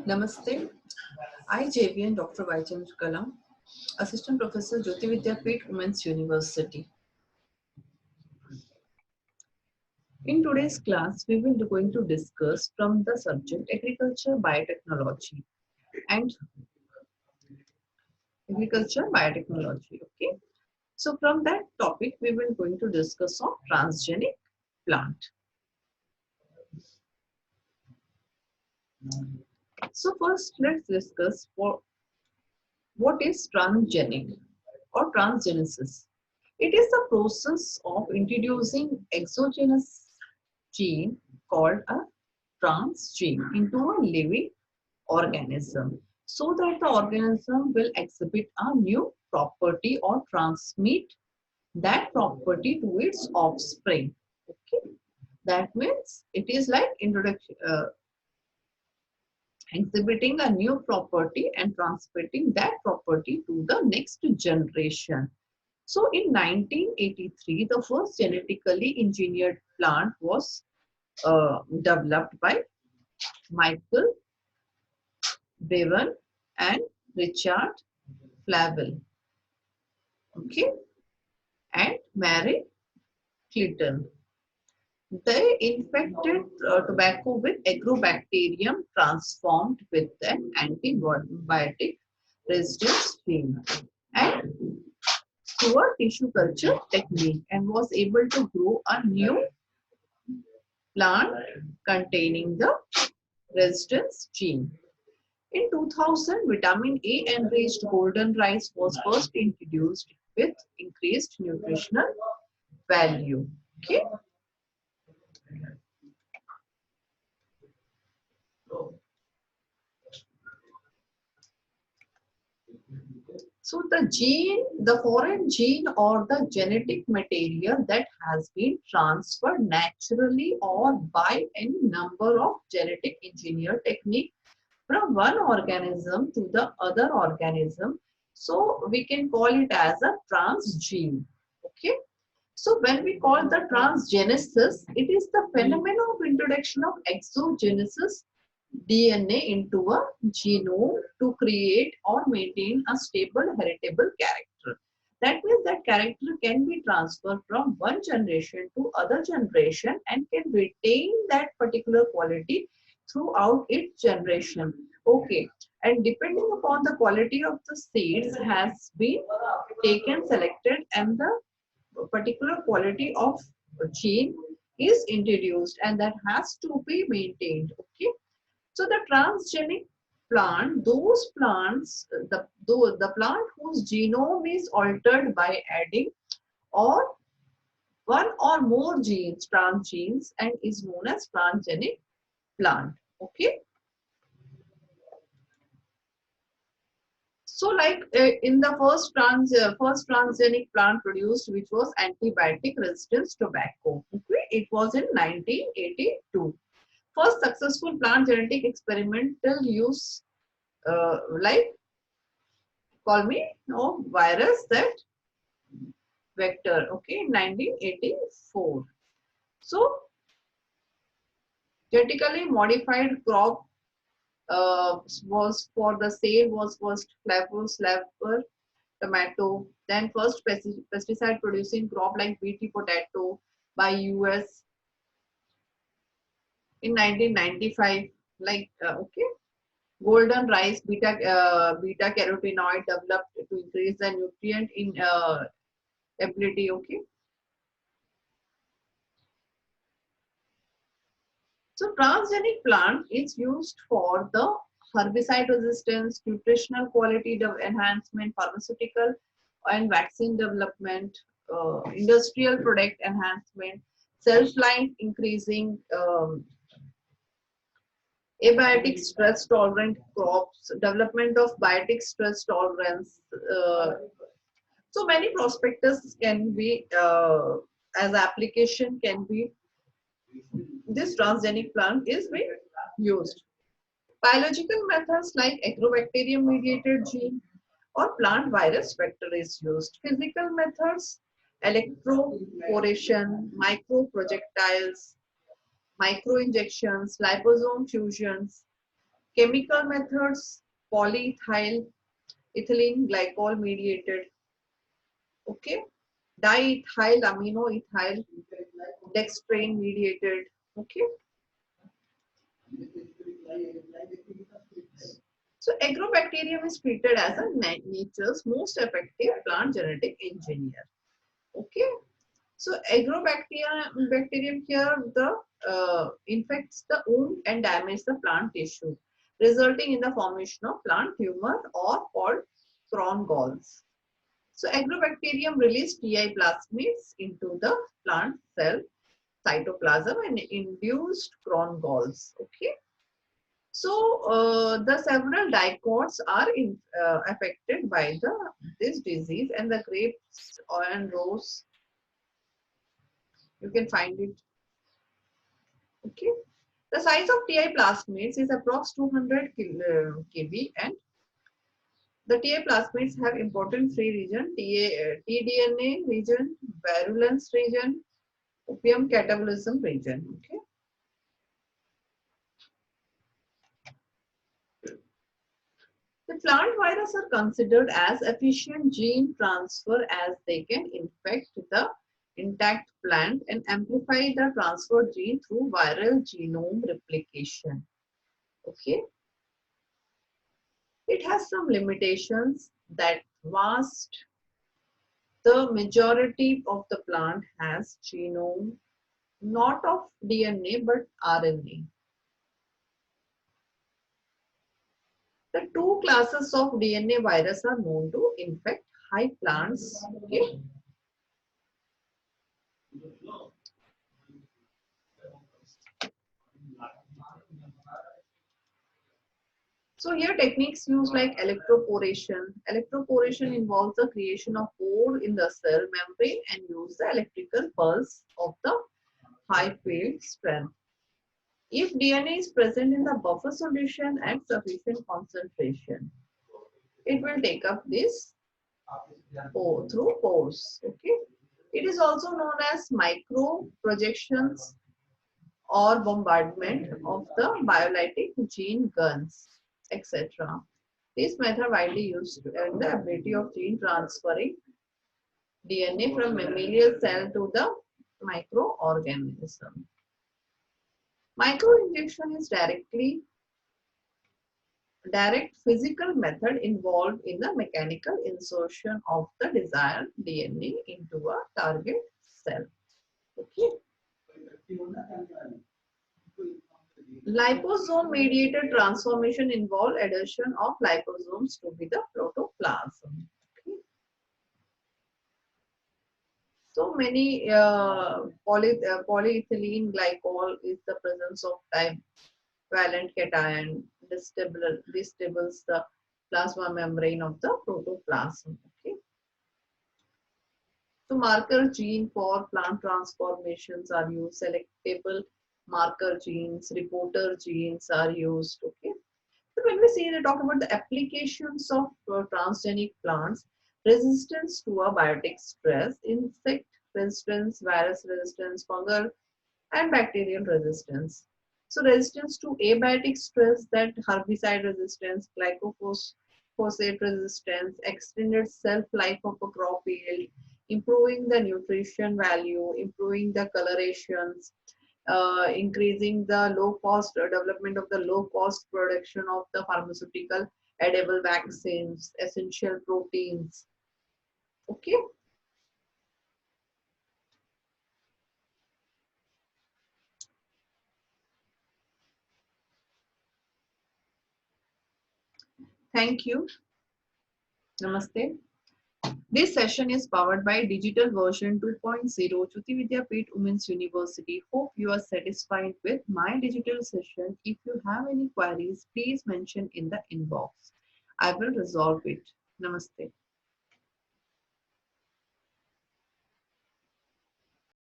Namaste. I, JV and Dr. Chandrakala, Assistant Professor, Jyoti Vidyapeeth, Women's University. In today's class, we will be going to discuss from the subject and agriculture biotechnology. Okay. So from that topic, we will going to discuss on transgenic plant. So first, let's discuss what is transgenic or transgenesis. It is the process of introducing exogenous gene called a transgene into a living organism so that the organism will exhibit a new property or transmit that property to its offspring. Okay, that means it is like introduction, exhibiting a new property and transmitting that property to the next generation. So in 1983, the first genetically engineered plant was developed by Michael Bevan and Richard Flavel, okay, and Mary Clinton. They infected tobacco with agrobacterium transformed with an antibiotic resistance gene and through a tissue culture technique and was able to grow a new plant containing the resistance gene. In 2000, vitamin A enriched golden rice was first introduced with increased nutritional value. Okay. So the foreign gene or the genetic material that has been transferred naturally or by any number of genetic engineer technique from one organism to the other organism. So we can call it as a transgene. Okay. So when we call the transgenesis, it is the phenomenon of introduction of exogenesis DNA into a genome to create or maintain a stable heritable character. That means that character can be transferred from one generation to other generation and can retain that particular quality throughout its generation. Okay, and depending upon the quality of the seeds has been taken, selected, and the particular quality of gene is introduced, and that has to be maintained. Okay, so the transgenic plant, those plants, the plant whose genome is altered by adding or one or more genes, transgenes, and is known as transgenic plant. Okay. So like in the first transgenic plant produced, which was antibiotic resistance tobacco. Okay, it was in 1982. First successful plant genetic experimental use, like call me no virus that vector. Okay, in 1984. So genetically modified crop was for the sale was first flavor tomato, then first pesticide producing crop like BT potato by US in 1995. Like okay, golden rice beta carotenoid developed to increase the nutrient in ability. Okay, so transgenic plant is used for the herbicide resistance, nutritional quality enhancement, pharmaceutical and vaccine development, industrial product enhancement, shelf life increasing, abiotic stress tolerant crops, development of biotic stress tolerance. So many prospectus can be as application can be this transgenic plant is being used. Biological methods like agrobacterium mediated gene or plant virus vector is used. Physical methods, electroporation, microprojectiles, microinjections, liposome fusions, Chemical methods, polyethyl ethylene glycol mediated. Okay. Diethyl amino ethyl dextrane mediated. Okay. So agrobacterium is treated as a nature's most effective plant genetic engineer. Okay. So agrobacterium here the infects the wound and damage the plant tissue, resulting in the formation of plant tumor or called Crohn galls. So agrobacterium release Ti plasmids into the plant cell cytoplasm and induced Crohn galls. Okay. So the several dicots are affected by this disease, and the grapes and rose you can find it. Okay. The size of Ti plasmids is approx 200 kb, and the Ti plasmids have important free region, tDNA region, virulence region, opium catabolism region. Okay. The plant viruses are considered as efficient gene transfer as they can infect the intact plant and amplify the transferred gene through viral genome replication. Okay. It has some limitations that the majority of the plant has genome, not of DNA but RNA. The two classes of DNA virus are known to infect high plants. Okay. So here techniques used like electroporation. Electroporation involves the creation of pore in the cell membrane and use the electrical pulse of the high field strength. If DNA is present in the buffer solution at sufficient concentration, it will take up this pore through pores. Okay. It is also known as micro projections or bombardment of the biolytic gene guns, etc. This method widely used in the ability of gene transferring DNA from mammalian cell to the microorganism. Microinjection is direct physical method involved in the mechanical insertion of the desired DNA into a target cell. Okay. Liposome mediated transformation involve addition of liposomes to be the protoplasm. Okay. So many polyethylene glycol is the presence of divalent cation destabilizes the plasma membrane of the protoplasm. Okay. So marker gene for plant transformations are used. Selectable marker genes, reporter genes are used. Okay. So when we see they talk about the applications of transgenic plants, resistance to a biotic stress, insect resistance, virus resistance, fungal and bacterial resistance. So resistance to abiotic stress, that herbicide resistance, glyphosate resistance, extended shelf life of a crop yield, improving the nutrition value, improving the colorations, increasing the low cost development of the low cost production of the pharmaceutical edible vaccines, essential proteins. Okay. Thank you. Namaste. This session is powered by Digital Version 2.0 Jyoti Vidyapeeth Women's University. Hope you are satisfied with my digital session. If you have any queries, please mention in the inbox. I will resolve it. Namaste.